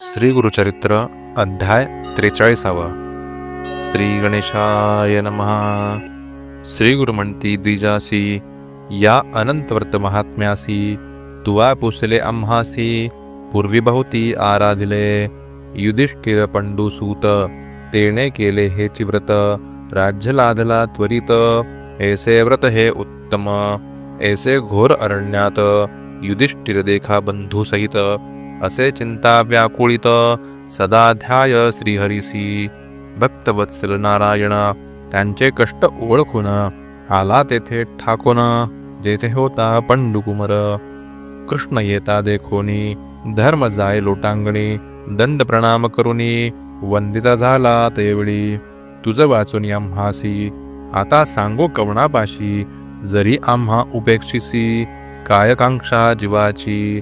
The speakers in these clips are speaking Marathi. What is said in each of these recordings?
श्री गुरुचरित्र अध्याय 43. श्री गणेशाय नमः. श्री गुरु म्हणती द्विजासी, या अनंतव्रत महात्म्यासी तुवा पुसले आम्हासी. पूर्वी बहुती आराधिले युधिष्ठिर पंडुसूत. तेने केले हेची व्रत, राज्य लादला त्वरित. ऐसे व्रत हे उत्तम, ऐसे घोर अरण्यात. युधिष्ठिर देखा बंधू सहित, असे चिंता व्याकुळित. सदा ध्याय श्रीहरीसी. भक्तवत्सल नारायण, त्यांचे कष्ट ओळखून आला तेथे ठाकून. जेथे होता पंडुकुमर, कृष्ण येता देखोनी. धर्म जाय लोटांगणी, दंड प्रणाम करुनी. वंदिता झाला तेवेळी, तुझ वाचून आम्हासी. आता सांगो कवणापाशी, जरी आम्हा उपेक्षिसी. कायकांक्षा जीवाची,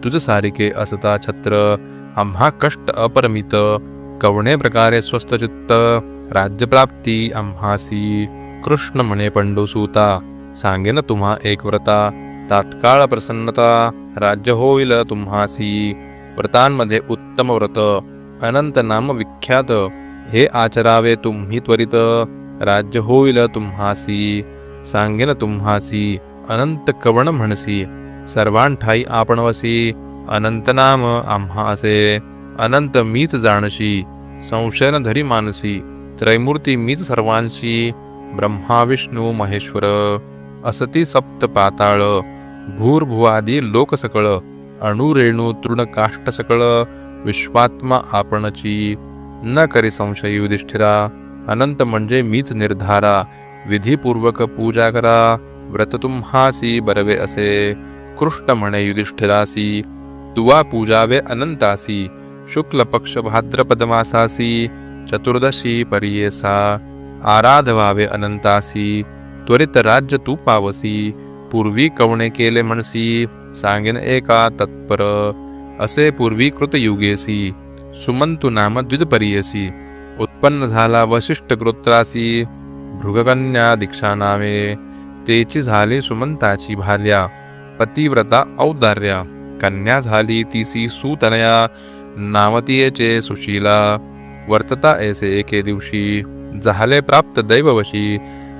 तुझ सारिके असता छत्र. आम्हा कष्ट अपरमित, कवणे प्रकारे स्वस्थ चित्त. राज्यप्राप्ती आम्हासी. कृष्ण म्हणे पंडुसूता, सांगेन तुम्हा एक व्रता. तात्काळ प्रसन्नता, राज्य होईल तुम्हासी. व्रतांमध्ये उत्तम व्रत, अनंत नाम विख्यात. हे आचरावे तुम्ही त्वरित, राज्य होईल तुम्हासी. सांगेन तुम्हासी अनंत कवण म्हणसी. सर्वांठाई आपणवसी, अनंत नाम आम्हा असे. अनंत मीच जाणशी, संशय न धरी मानसी. त्रैमूर्ती मीच सर्वांशी, ब्रह्मा विष्णू महेश्वर. असती सप्त पाताळ, भूर्भुवादी लोक सकळ. अणुरेणू तृण काष्ट सकळ, विश्वात्मा आपणची. न करी संशय युधिष्ठिरा, अनंत म्हणजे मीच निर्धारा. विधीपूर्वक पूजा करा, व्रत तुम्हासी बरवे असे. कृष्ण म्हणे युधिष्ठिरासी, तुवा पूजावे अनंतासी. शुक्ल पक्ष भाद्रपद मासासी, चतुर्दशी पर्येसा. आराधवावे अनंतासी, त्वरित राज्य तू पावसी. पूर्वी कवणे केले म्हणसी, सांगेन एका तत्पर. असे पूर्वी कृतयुगेसी, सुमंतु नाम द्विजपर्येसी. उत्पन्न झाला वसिष्ठ गोत्रासी, भृगकन्या दीक्षा नावे. तेची झाली सुमंताची भार्या, पतिव्रता औदार्या. कन्या झाली तीसी सुतनया, नामतीयेचे सुशीला. वर्तता ऐसे एके दिवशी, झाले प्राप्त दैववशी.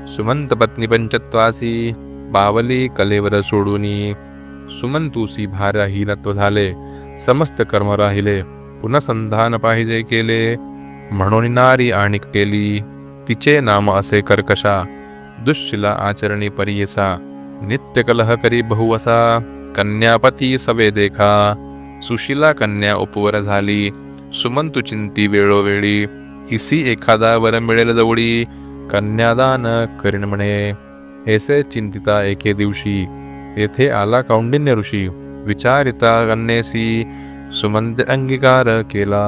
सुमंत पत्नी पंचत्वासी, बावली कलेवर सोडूनी. सुमंतुसी भार्या हीनत्व झाले, समस्त कर्म राहिले. पुन्हा संधान पाहिजे केले, म्हणून नारी आणिक केली. तिचे नाम असे कर्कशा, दुःशिला आचरणी पर्येसा. नित्य कलह करी बहुवसा, कन्यापती सवे देखा. सुशीला कन्या उपवर झाली, सुमंतु चिंती वेळोवेळी. इसी एखादा वर मिळेल जवळी, कन्यादान करीन म्हणे. ऐसे चिंतिता एके दिवशी, येथे आला कौंडिन्य ऋषी. विचारिता कन्येसी, सुमंत अंगीकार केला.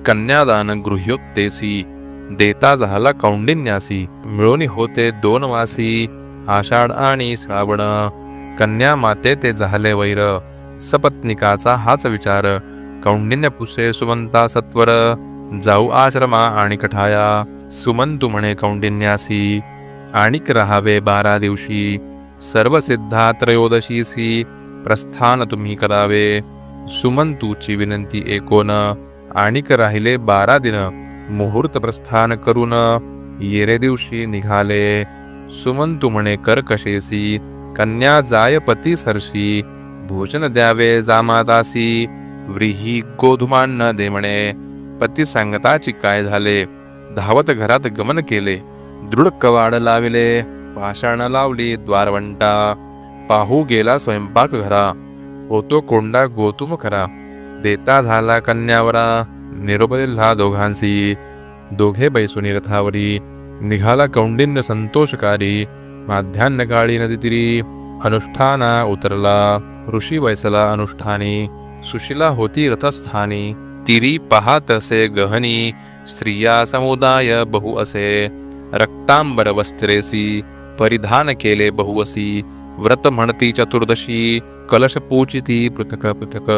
कन्यादान गृह्योक्तेसी, देता झाला कौंडिन्यासी. मिळून होते 2 मासी, आषाढ आणि श्रावण. कन्या माते ते झाले वैर, सपत्निकाचा हाच विचार. कौंडिन्य पुसे सुमंता सत्वर, जाऊ आश्रमा आणि कठाया. सुमंतु म्हणे कौंडिन्यासी, आणिक राहावे 12 दिवशी. सर्व सिद्धा त्रयोदशीसी, प्रस्थान तुम्ही करावे. सुमंतूची विनंती एकोन, आणिक राहिले 12 दिन. मुहूर्त प्रस्थान करून, येरे दिवशी निघाले. सुमंतु म्हणे कर्कशेसी, कन्या जाय पती सरशी. भोजन द्यावे जामातासी, व्रीही गोधुमान्न दे म्हणे. पती सांगताची काय झाले, धावत घरात गमन केले. दृढ कवाड लाविले, पाषाण लावली द्वारवंटा. पाहू गेला स्वयंपाक घरा, होतो कोंडा गोतुम खरा. देता झाला कन्यावरा, निरोप दिला दोघांसी. दोघे बैसुनी रथावरी, निघाला कौंडिन्य संतोषकारी. माध्यान्हकाळी नदी तीरी, अनुष्ठाना उतरला. ऋषी वैसला अनुष्ठानी, सुशीला होती रथस्थानी. तिरी पाहात असे गहनी, स्त्रिया समुदाय बहु असे. रक्तांबर वस्त्रेसी, परिधान केले बहुवसी. व्रत म्हणती चतुर्दशी, कलश पूजिती पृथक पृथक.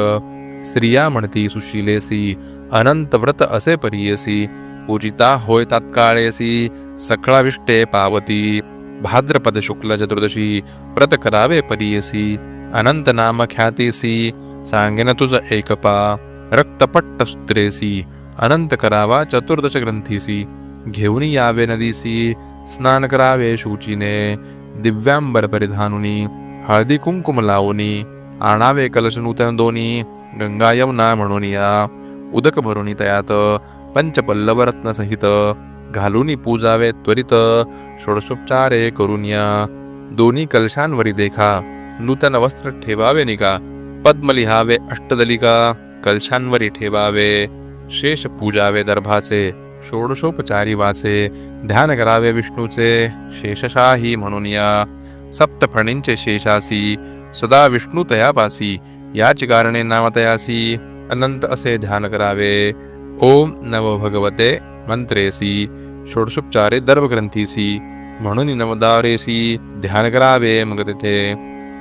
स्त्रिया म्हणती सुशीलेसी, अनंत व्रत असे पर्येसी. पूजिता होय तात्काळेसी, सकळाविष्टे पावती. भाद्रपद शुक्ल चतुर्दशी, व्रत करावे पर्येसी. अनंत नाम ख्यातीसी, सांगेन तुझ एकपा. रक्तपट्टसूत्रेसी अनंत करावा 14 ग्रंथीसी. घेऊन यावे नदीसी स्नान करावे शुचीने. दिव्यांबर परिधानुनी हळदी कुंकुम लावुनी. आणावे कलश नूतन दोनी गंगा यमुना म्हणून या. उदक भरुनी तयात पंचपल्लव रत्न सहित. घालूनी पूजावे त्वरित षोडशोपचारे करून या. दोन्ही कलशांवरी देखा नूतन वस्त्र ठेवावे निका. पद्म लिहावे अष्टदलिका कलशांवरी ठेवावे. शेष पूजावे दर्भाचे षोडशोपचारी वाचे. ध्यान करावे विष्णूचे शेषशाही म्हणून या. सप्तफणींचे शेषासी सदा विष्णू तयापासी. याची कारणे नामतयासी अनंत असे ध्यान करावे. ओम नमो भगवते मंत्रेसी षोडशोपचारे दर्भग्रंथीसी म्हणून नवदारेसी ध्यान करावे. मग तेथे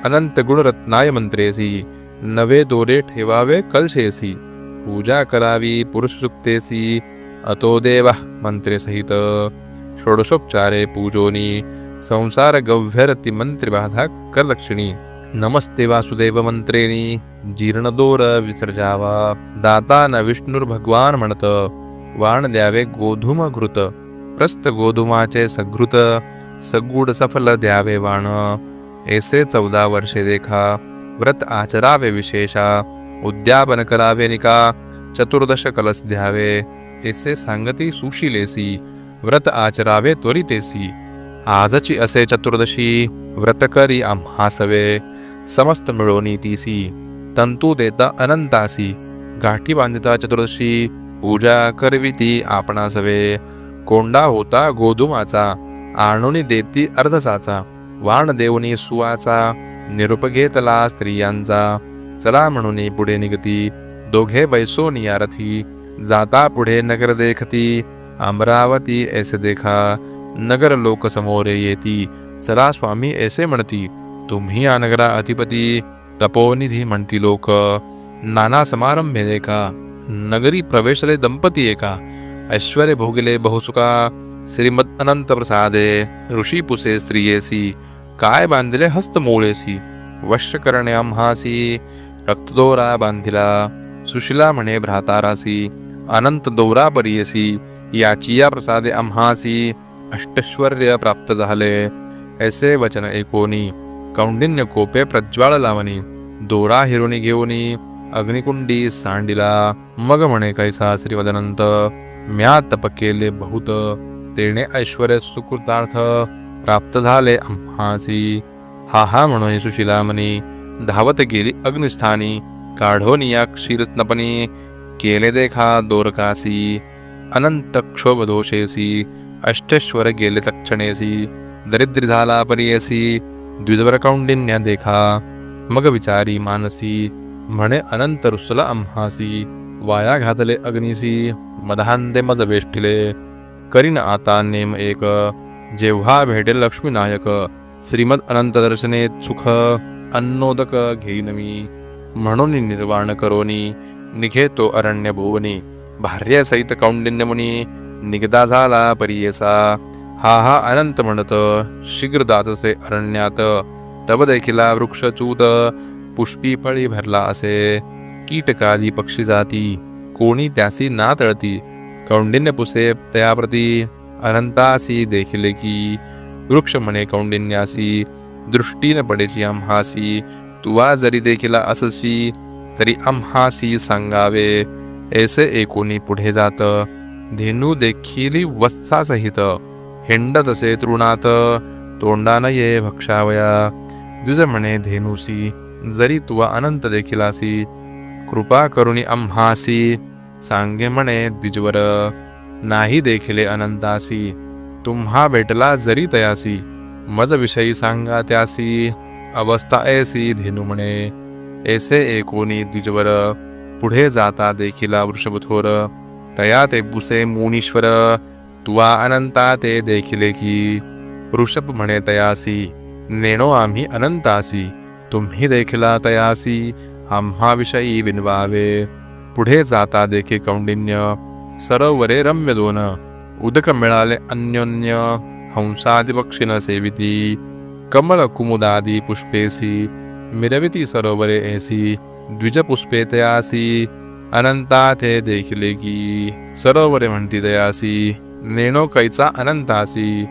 अनंत गुणरत्नाय मंत्रेसी नवे दोरे ठेवावे कलशेसी. पूजा करावी पुरुष सुक्तेसी अतो देवा मंत्रे सहित. षोडशोपचारे पूजोनी संसार गव्यरती मंत्री बाधा करलक्षणी. नमस्ते वासुदेव मंत्रेनी जीर्णदोर विसर्जावा. दाता न विष्णुर्भगवान म्हणत वाण द्यावे गोधूम घृत. प्रस्त गोधुमाचे सघृत सगुड सफल द्यावे वाण. ऐसे 14 वर्षे देखा व्रत आचरावे विशेषा. उद्यापन करावे निका 14 कलश द्यावे. ऐसे सांगती सुशीलेसी व्रत आचरावे त्वरितेसी. आजची असे 14शी व्रत करी आम्हासवे. समस्त मिळवणी तीसी तंतू देता अनंतासी. गाठी बांधिता 14शी पूजा करविती आपणासवे. कोंडा होता गोधुमाचा आणुनी देती अर्धसाचा. वाण देवनी सुवाचा निरूप घेतला स्त्रियांचा. चला म्हणून पुढे निघती दोघे बैसोनी यारथी. जाता पुढे नगर देखती अमरावती ऐसे देखा. नगर लोक समोरे येती चला स्वामी ऐसे म्हणती. तुम्ही या नगरा अधिपती तपोनिधी म्हणती लोक. नाना समारंभे देखा नगरी प्रवेशले दंपती एका. ऐश्वर्य भोगिले बहुसुका श्रीमद अनंत प्रसादे. ऋषी पुसे स्त्रियेसी काय बांधिले हस्त मोळेसी. वश्य करणे आम्हासी रक्तदोरा बांधिला. सुशिला म्हणे भ्रातारासी अनंत दोरा परियसी. याची या प्रसादे आम्हासी अष्टैश्वर्य प्राप्त झाले. ऐसे वचन ऐकोनी कौंडिन्य कोपे प्रज्वाळ लावणी. दोरा हिरोनी घेऊनी अग्निकुंडी सांडिला. मग म्हणे कैसा श्रीमदनंत म्या तप केले बहुत. तेने ऐश्वर्य सुकृतार्थ प्राप्त झाले आम्हासी. हा हा म्हणून सुशिला म्हणी धावत गेली अग्निस्थानी. काढोनिया क्षीरत्नपणी केले देखा दोरकासी. अनंत क्षोभ दोषेसी अष्टैश्वर गेले तक्षणेसी. दरिद्री झाला परियसी द्विजवर कौंडिन्य देखा. मग विचारी मानसी म्हणे अनंत रुसला आम्हासी. वाया घातले अग्निसी मधांदे मज वेष्टिले. करीन आता नेम एक जेव्हा भेटेल लक्ष्मीनायक. श्रीमद अनंत दर्शने सुख अन्नोदक घेईन मी. म्हणून निर्वाण करोनी निघेतो अरण्य भुवनी. भार्य सहित कौंडिन्य मुनी निगदा झाला परियसा. हा हा अनंत म्हणत शीघ्र दातसे अरण्यात. तब देखिला वृक्षच्यूत पुष्पी फळी भरला असे. कीटकादी पक्षी जाती कोणी त्यासी ना तळती. कौंडिन्य पुसे तयाप्रती अनंतासी देखिले की. वृक्ष म्हणे कौंडिन्यासी दृष्टीने पडेची आम्हासी. तुवा जरी देखिला असशी तरी आम्हासी सांगावे. ऐसे एकोणी पुढे जात धेनू देखिली वत्सासहित. हिंडत असे तृणात तोंडान ये भक्षावया. द्विज म्हणे धेनुसी जरी तुवा अनंत देखिलासी. कृपा करुणी आम्हासी सांगे म्हणे द्विजवर. नाही देखिले अनंतासी तुम्हा भेटला जरी तयासी. मज विषयी सांगा त्यासी अवस्था ऐसी धेनू म्हणे. ऐसे एकोणी द्विजवर पुढे जाता देखिला वृषभथोर. तया ते पुसे मुनीश्वर तुवा अनंता ते देखिले की. वृषभ म्हणे तयासी नेणो आम्ही अनंतासी. तुम्ही देखिला तयासी आम्हाविषयी विनवावे. पुढे जाता देखे कौंडिन्य सरोवरे रम्य दोन. उदक मिळाले अन्योन्य हंसादि पक्षिण सेविती. कमळ कुमुदादी पुष्पेसी मिरविती सरोवरे ऐसी. द्विज पुष्पे तयासी अनंता थे देखिले की सरोवरे म्हणती दयासी नेणो कैचा अनंतासी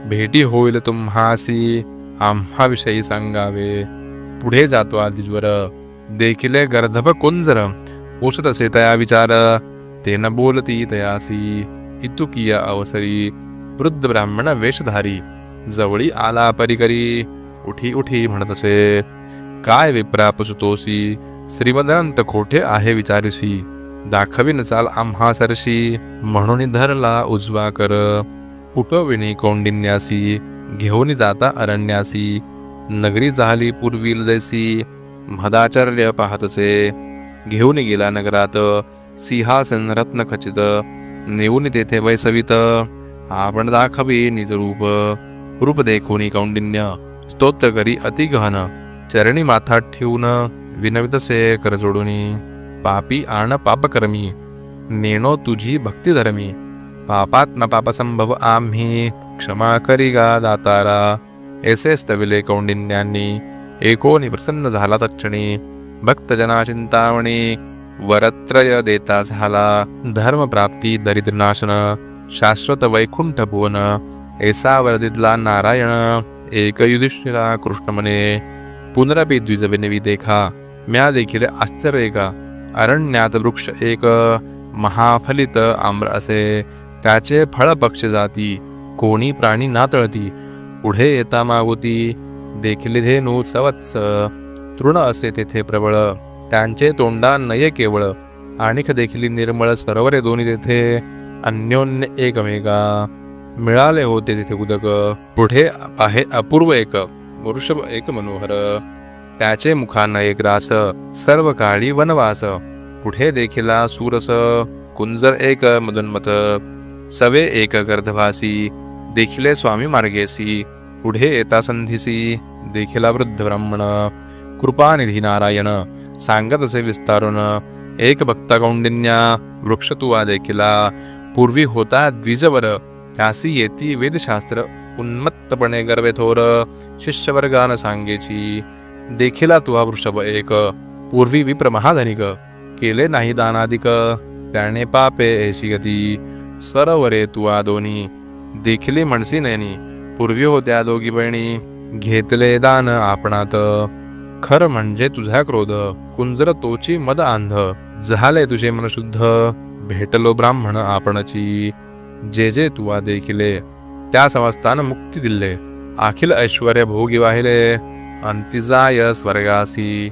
भेटी होईल तुम्हासी आम्हाविषयी सांगावे. पुढे जातो आदिज्वर देखिले गर्धभ कुंजर पोषत असे तया विचार ते न बोलती तयासी इतुकिया अवसरी वृद्ध ब्राह्मण वेशधारी जवळी आला परिकरी उठी उठी म्हणत असे काय विप्रापसुतोसी श्रीमदंत खोटे आहे विचारसी दाखवीन चाल आम्हा सरशी म्हणून धरला उजवा कर उठविणी कौंडिन्यासी घेऊन जाता अरण्यासी नगरी झाली पूर्वील जैसी मदाचार्य पाहतसे घेऊन गेला नगरात सिंहासन रत्न खचित नेऊन तेथे वैसवित आपण दाखवी निज रूप देखोनी कौंडिन्य स्तोत्र करी अति गहन चरणी माथा ठेवून विनवितसे कर जोडुनी पापी आण पापकर्मी नेणो तुझी भक्ती धर्मी पापात्म पापसंभव आम्ही क्षमा करी गा दातारा ऐसे स्तविले कौंडिन्यांनी एकोनी प्रसन्न झाला तक्षणी भक्तजना चिंतावणी वरत्रय देता झाला धर्मप्राप्ती दरिद्रनाशन शाश्वत वैकुंठ भुवन ऐसा वरदितला नारायण एक युधिष्ठिरा कृष्ण म्हणे पुनरपी द्विजविनवी देखा म्या देखील आश्चर्य का अरण्यात वृक्ष एक महाफलित आम्र असे त्याचे फळ पक्ष जाती कोणी प्राणी नातळती पुढे येता मागुती देखिले धेनू चवत्स तृण असे तेथे प्रबळ त्यांचे तोंडा नये केवळ आणिक देखील निर्मळ सरोवरे दोन्ही तेथे अन्योन्य एकमेका मिळाले होते तिथे उदक पुढे आहे अपूर्व एक वृषभ एक मनोहर त्याचे मुखांना एक रास सर्व काळी वनवास पुढे देखिला सुरस कुंजर एक मदोन्मत सवे एक गर्धभासी देखिले स्वामी मार्गेसी पुढे येता संधीसी देखिला वृद्ध ब्राह्मण कृपानिधी नारायण सांगत असे विस्तारून एक भक्ता कौंडिन्या वृक्ष तुवा देखिला पूर्वी होता द्विजवर त्यासी येती वेदशास्त्र उन्मत्तपणे गर्वे थोर शिष्यवर्गान सांगेची देखिला तुवा वृषभ एक पूर्वी विप्र महाधनिक केले नाही दानादिक त्याने पापे ऐशी गती सरोवरे तुवा दोन्ही देखिले म्हणसी नयनी पूर्वी होत्या दोघी बहिणी घेतले दान आपणात खर म्हणजे तुझा क्रोध कुंजर तोची मद आंध झाले तुझे मन शुद्ध भेटलो ब्राह्मण आपणची जे जे तुवा देखिले त्या समस्तान मुक्ती दिले अखिल ऐश्वर्य भोगी वाहिले अंतिजाय स्वर्गासी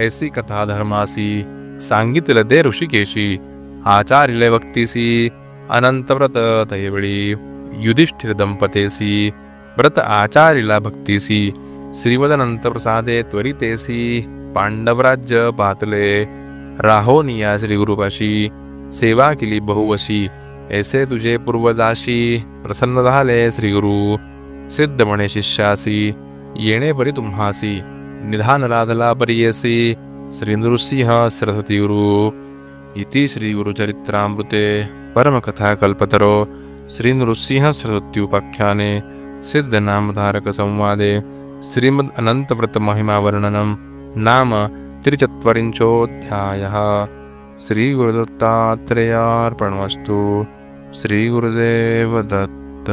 ऐसी कथा धर्मासी सांगितले दे ऋषिकेशी आचार्य भक्तीसी अनंत व्रत तैवळी युधिष्ठिर दंपतेसी व्रत आचार्यला भक्तीसी श्रीमदनंत प्रसादे त्वरितेसी पांडवराज्य पातले राहोनिया श्रीगुरुपाशी सेवा केली बहुवशी ऐसे तुझे पूर्वजाशी प्रसन्न झाले श्रीगुरु सिद्ध म्हणे शिष्यासी येणे परी तुम्हासी निधान लादला परियसी श्री नृसिंह सरस्वती गुरु इति श्री गुरुचरित्रामृते परमकथा कल्पतरो श्री नृसिंह सरस्वती उपाख्याने सिद्ध नामधारक संवादे श्रीमद् अनंतव्रत महिमा वर्णनम नाम 43 श्री गुरुदत्तात्रेयार्पणमस्तु. श्री गुरुदेव दत्त.